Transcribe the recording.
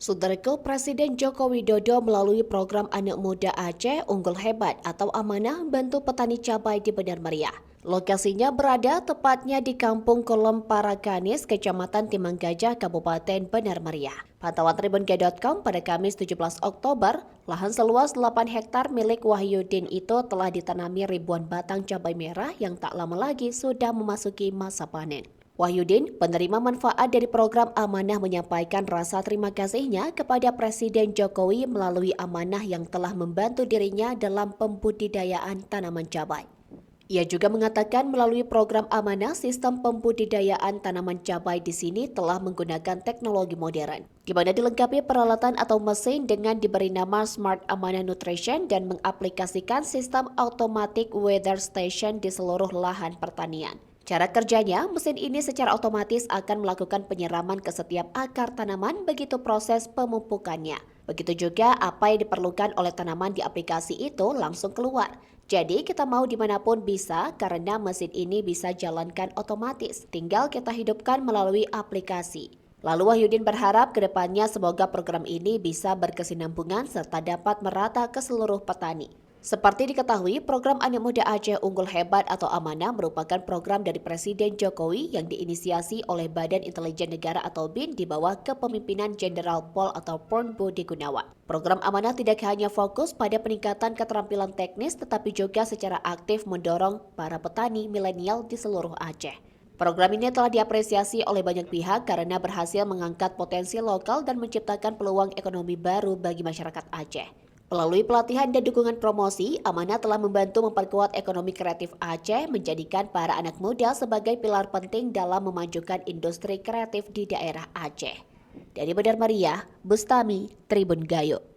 Saudaraku, Presiden Joko Widodo melalui program Anak Muda Aceh Unggul Hebat atau Amanah bantu petani cabai di Benar Meriah. Lokasinya berada tepatnya di Kampung Kolom Paraganis, Kecamatan Timang Gajah, Kabupaten Benar Meriah. Pantauan tribungai.com pada Kamis 17 Oktober, lahan seluas 8 hektar milik Wahyudin itu telah ditanami ribuan batang cabai merah yang tak lama lagi sudah memasuki masa panen. Wahyudin, penerima manfaat dari program Amanah, menyampaikan rasa terima kasihnya kepada Presiden Jokowi melalui Amanah yang telah membantu dirinya dalam pembudidayaan tanaman cabai. Ia juga mengatakan melalui program Amanah, sistem pembudidayaan tanaman cabai di sini telah menggunakan teknologi modern, di mana dilengkapi peralatan atau mesin dengan diberi nama Smart Amanah Nutrition dan mengaplikasikan sistem automatic weather station di seluruh lahan pertanian. Cara kerjanya, mesin ini secara otomatis akan melakukan penyiraman ke setiap akar tanaman begitu proses pemupukannya. Begitu juga apa yang diperlukan oleh tanaman di aplikasi itu langsung keluar. Jadi kita mau dimanapun bisa karena mesin ini bisa jalankan otomatis. Tinggal kita hidupkan melalui aplikasi. Lalu Wahyudin berharap ke depannya semoga program ini bisa berkesinambungan serta dapat merata ke seluruh petani. Seperti diketahui, program Anak Muda Aceh Unggul Hebat atau Amanah merupakan program dari Presiden Jokowi yang diinisiasi oleh Badan Intelijen Negara atau BIN di bawah kepemimpinan Jenderal Pol atau Purn Budi Gunawan. Program Amanah tidak hanya fokus pada peningkatan keterampilan teknis, tetapi juga secara aktif mendorong para petani milenial di seluruh Aceh. Program ini telah diapresiasi oleh banyak pihak karena berhasil mengangkat potensi lokal dan menciptakan peluang ekonomi baru bagi masyarakat Aceh. Melalui pelatihan dan dukungan promosi, Amanah telah membantu memperkuat ekonomi kreatif Aceh, menjadikan para anak muda sebagai pilar penting dalam memajukan industri kreatif di daerah Aceh. Dari Benar Meriah, Bustami, Tribun Gayo.